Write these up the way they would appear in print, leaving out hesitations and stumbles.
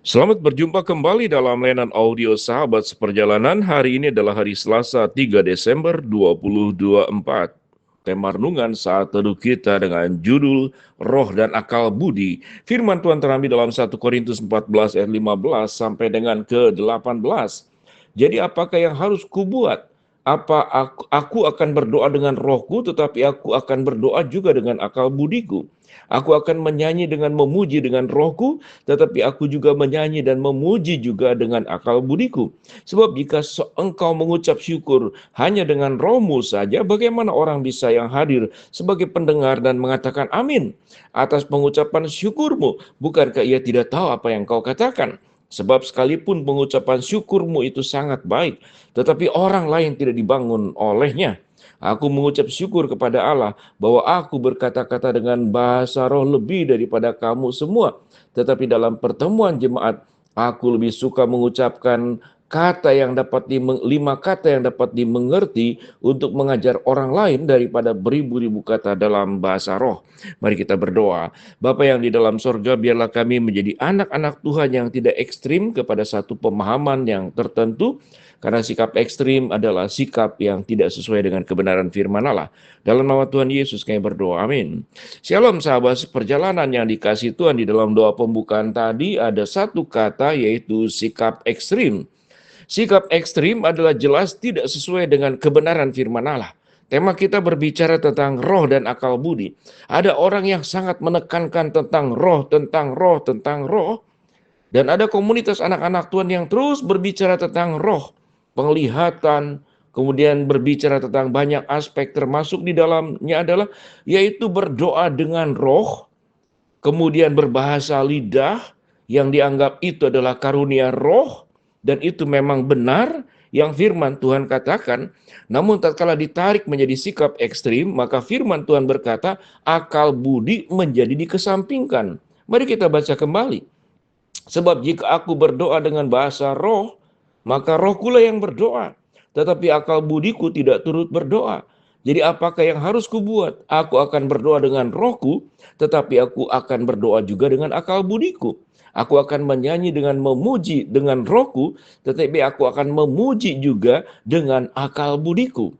Selamat berjumpa kembali dalam layanan audio Sahabat Seperjalanan. Hari ini adalah hari Selasa 3 Desember 2024. Tema renungan saat teduh kita dengan judul Roh dan Akal Budi. Firman Tuhan terambil dalam 1 Korintus 14 ayat 15 sampai dengan ke-18. Jadi apakah yang harus kubuat? Aku akan berdoa dengan rohku, tetapi aku akan berdoa juga dengan akal budiku. Aku akan menyanyi dengan memuji dengan rohku, tetapi aku juga menyanyi dan memuji juga dengan akal budiku. Sebab jika engkau mengucap syukur hanya dengan rohmu saja, bagaimana orang bisa yang hadir sebagai pendengar dan mengatakan amin atas pengucapan syukurmu? Bukankah ia tidak tahu apa yang kau katakan? Sebab sekalipun pengucapan syukurmu itu sangat baik, tetapi orang lain tidak dibangun olehnya. Aku mengucap syukur kepada Allah bahwa aku berkata-kata dengan bahasa roh lebih daripada kamu semua. Tetapi dalam pertemuan jemaat, aku lebih suka mengucapkan lima kata yang dapat dimengerti untuk mengajar orang lain daripada beribu-ribu kata dalam bahasa roh. Mari kita berdoa. Bapa yang di dalam sorga, biarlah kami menjadi anak-anak Tuhan yang tidak ekstrim kepada satu pemahaman yang tertentu, karena sikap ekstrim adalah sikap yang tidak sesuai dengan kebenaran firman Allah. Dalam nama Tuhan Yesus kami berdoa, amin. Shalom sahabat perjalanan yang dikasih Tuhan. Di dalam doa pembukaan tadi ada satu kata, yaitu sikap ekstrim. Sikap ekstrim adalah jelas tidak sesuai dengan kebenaran firman Allah. Tema kita berbicara tentang roh dan akal budi. Ada orang yang sangat menekankan tentang roh, tentang roh, tentang roh. Dan ada komunitas anak-anak Tuhan yang terus berbicara tentang roh, penglihatan, kemudian berbicara tentang banyak aspek, termasuk di dalamnya adalah yaitu berdoa dengan roh, kemudian berbahasa lidah, yang dianggap itu adalah karunia roh, dan itu memang benar yang firman Tuhan katakan. Namun tatkala ditarik menjadi sikap ekstrim, maka firman Tuhan berkata, akal budi menjadi dikesampingkan. Mari kita baca kembali. Sebab jika aku berdoa dengan bahasa roh, maka rohkulah yang berdoa. Tetapi akal budiku tidak turut berdoa. Jadi apakah yang harus kubuat? Aku akan berdoa dengan rohku, tetapi aku akan berdoa juga dengan akal budiku. Aku akan menyanyi dengan memuji dengan rohku, tetapi aku akan memuji juga dengan akal budiku.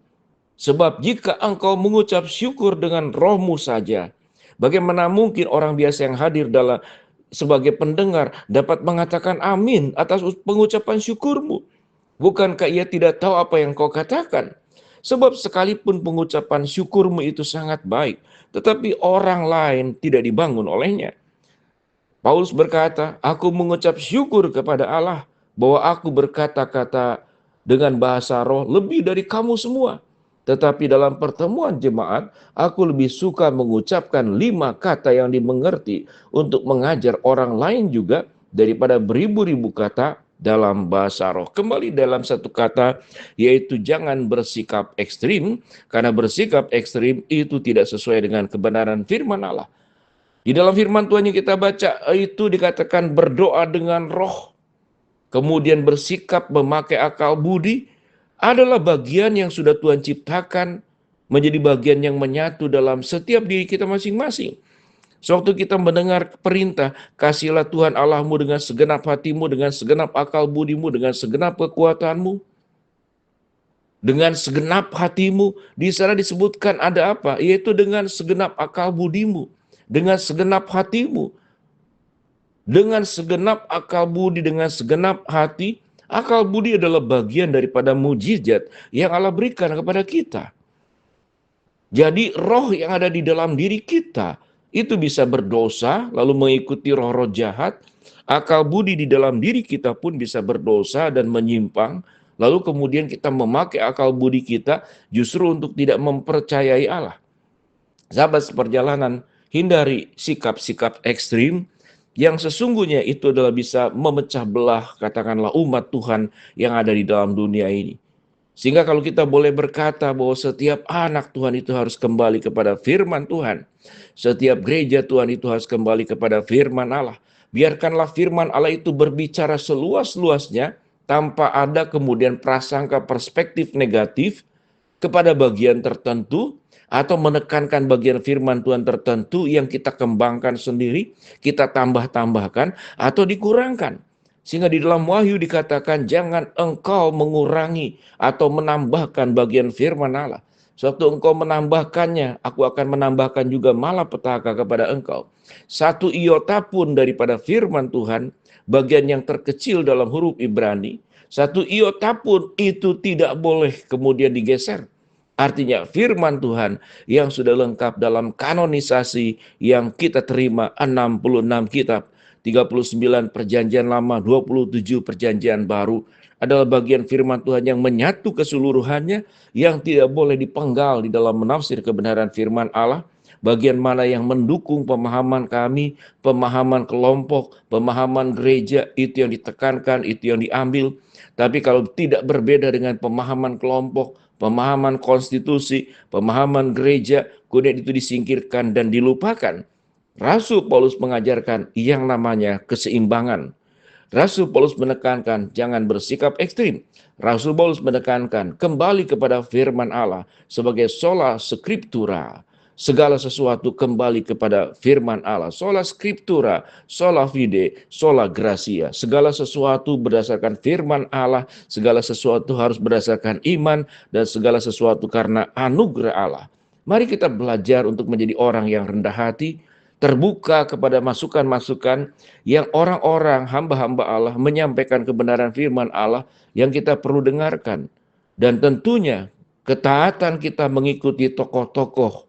Sebab jika engkau mengucap syukur dengan rohmu saja, bagaimana mungkin orang biasa yang hadir sebagai pendengar dapat mengatakan amin atas pengucapan syukurmu? Bukankah ia tidak tahu apa yang kau katakan? Sebab sekalipun pengucapan syukurmu itu sangat baik, tetapi orang lain tidak dibangun olehnya. Paulus berkata, aku mengucap syukur kepada Allah bahwa aku berkata-kata dengan bahasa roh lebih dari kamu semua. Tetapi dalam pertemuan jemaat, aku lebih suka mengucapkan 5 kata yang dimengerti untuk mengajar orang lain juga daripada beribu-ribu kata dalam bahasa roh. Kembali dalam satu kata, yaitu jangan bersikap ekstrim, karena bersikap ekstrim itu tidak sesuai dengan kebenaran firman Allah. Di dalam firman Tuhan yang kita baca itu dikatakan berdoa dengan roh, kemudian bersikap memakai akal budi, adalah bagian yang sudah Tuhan ciptakan menjadi bagian yang menyatu dalam setiap diri kita masing-masing. Sewaktu kita mendengar perintah, kasihlah Tuhan Allahmu dengan segenap hatimu, dengan segenap akal budimu, dengan segenap kekuatanmu, dengan segenap hatimu. Di sana disebutkan ada apa? Yaitu dengan segenap akal budimu, dengan segenap hatimu, dengan segenap akal budi, dengan segenap hati. Akal budi adalah bagian daripada mujizat yang Allah berikan kepada kita. Jadi roh yang ada di dalam diri kita itu bisa berdosa lalu mengikuti roh-roh jahat. Akal budi di dalam diri kita pun bisa berdosa dan menyimpang. Lalu kemudian kita memakai akal budi kita justru untuk tidak mempercayai Allah. Sahabat seperjalanan, hindari sikap-sikap ekstrim yang sesungguhnya itu adalah bisa memecah belah, katakanlah, umat Tuhan yang ada di dalam dunia ini. Sehingga kalau kita boleh berkata bahwa setiap anak Tuhan itu harus kembali kepada firman Tuhan. Setiap gereja Tuhan itu harus kembali kepada firman Allah. Biarkanlah firman Allah itu berbicara seluas-luasnya tanpa ada kemudian prasangka perspektif negatif kepada bagian tertentu, atau menekankan bagian firman Tuhan tertentu yang kita kembangkan sendiri, kita tambah-tambahkan, atau dikurangkan. Sehingga di dalam Wahyu dikatakan jangan engkau mengurangi atau menambahkan bagian firman Allah. Suatu engkau menambahkannya, aku akan menambahkan juga malapetaka kepada engkau. Satu iota pun daripada firman Tuhan, bagian yang terkecil dalam huruf Ibrani, satu iota pun itu tidak boleh kemudian digeser. Artinya firman Tuhan yang sudah lengkap dalam kanonisasi yang kita terima 66 kitab, 39 perjanjian lama, 27 perjanjian baru adalah bagian firman Tuhan yang menyatu keseluruhannya, yang tidak boleh dipenggal di dalam menafsir kebenaran firman Allah. Bagian mana yang mendukung pemahaman kami, pemahaman kelompok, pemahaman gereja, itu yang ditekankan, itu yang diambil. Tapi kalau tidak berbeda dengan pemahaman kelompok, pemahaman konstitusi, pemahaman gereja, kemudian itu disingkirkan dan dilupakan. Rasul Paulus mengajarkan yang namanya keseimbangan. Rasul Paulus menekankan jangan bersikap ekstrim. Rasul Paulus menekankan kembali kepada firman Allah sebagai sola scriptura. Segala sesuatu kembali kepada firman Allah. Sola scriptura, sola fide, sola gracia. Segala sesuatu berdasarkan firman Allah. Segala sesuatu harus berdasarkan iman. Dan segala sesuatu karena anugerah Allah. Mari kita belajar untuk menjadi orang yang rendah hati, terbuka kepada masukan-masukan yang orang-orang hamba-hamba Allah menyampaikan kebenaran firman Allah yang kita perlu dengarkan. Dan tentunya ketaatan kita mengikuti tokoh-tokoh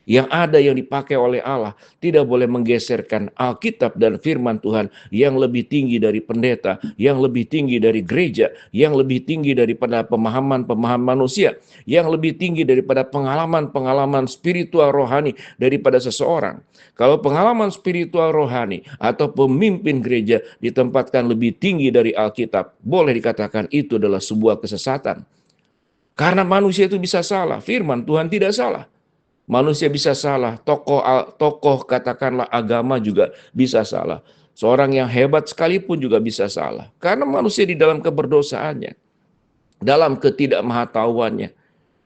yang ada yang dipakai oleh Allah tidak boleh menggeserkan Alkitab dan firman Tuhan yang lebih tinggi dari pendeta, yang lebih tinggi dari gereja, yang lebih tinggi daripada pemahaman-pemahaman manusia, yang lebih tinggi daripada pengalaman-pengalaman spiritual rohani daripada seseorang. Kalau pengalaman spiritual rohani atau pemimpin gereja ditempatkan lebih tinggi dari Alkitab, boleh dikatakan itu adalah sebuah kesesatan. Karena manusia itu bisa salah, firman Tuhan tidak salah. Manusia bisa salah, tokoh katakanlah agama juga bisa salah. Seorang yang hebat sekalipun juga bisa salah. Karena manusia di dalam keberdosaannya, dalam ketidakmahatauannya,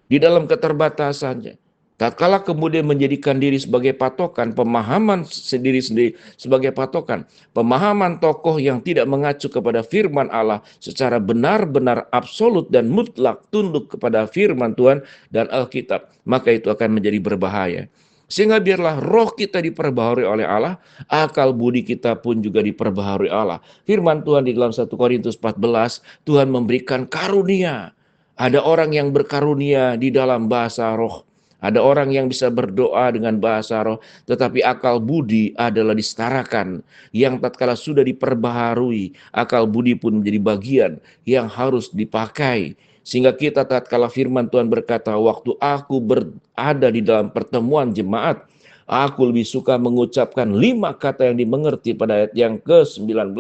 di dalam keterbatasannya. Tatkala kemudian menjadikan diri sebagai patokan, pemahaman sendiri-sendiri sebagai patokan, pemahaman tokoh yang tidak mengacu kepada firman Allah secara benar-benar absolut dan mutlak tunduk kepada firman Tuhan dan Alkitab, maka itu akan menjadi berbahaya. Sehingga biarlah roh kita diperbaharui oleh Allah, akal budi kita pun juga diperbaharui Allah. Firman Tuhan di dalam 1 Korintus 14, Tuhan memberikan karunia. Ada orang yang berkarunia di dalam bahasa roh. Ada orang yang bisa berdoa dengan bahasa roh, tetapi akal budi adalah disetarakan. Yang tatkala sudah diperbaharui, akal budi pun menjadi bagian yang harus dipakai. Sehingga kita tatkala firman Tuhan berkata, waktu aku berada di dalam pertemuan jemaat, aku lebih suka mengucapkan 5 kata yang dimengerti pada ayat yang ke-19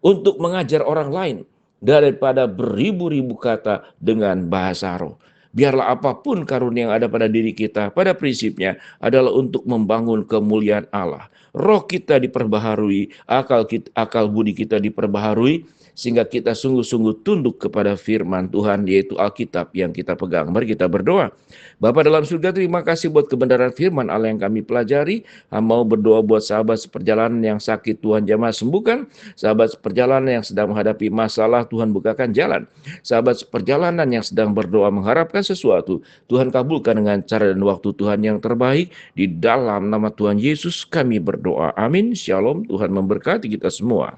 untuk mengajar orang lain daripada beribu-ribu kata dengan bahasa roh. Biarlah apapun karunia yang ada pada diri kita, pada prinsipnya adalah untuk membangun kemuliaan Allah. Roh kita diperbaharui, akal budi kita diperbaharui, sehingga kita sungguh-sungguh tunduk kepada firman Tuhan, yaitu Alkitab yang kita pegang. Mari kita berdoa. Bapa dalam surga, terima kasih buat kebenaran firman Allah yang kami pelajari. Mau berdoa buat sahabat seperjalanan yang sakit, Tuhan jamah sembuhkan. Sahabat seperjalanan yang sedang menghadapi masalah, Tuhan bukakan jalan. Sahabat seperjalanan yang sedang berdoa mengharapkan sesuatu, Tuhan kabulkan dengan cara dan waktu Tuhan yang terbaik. Di dalam nama Tuhan Yesus kami berdoa. Amin. Shalom. Tuhan memberkati kita semua.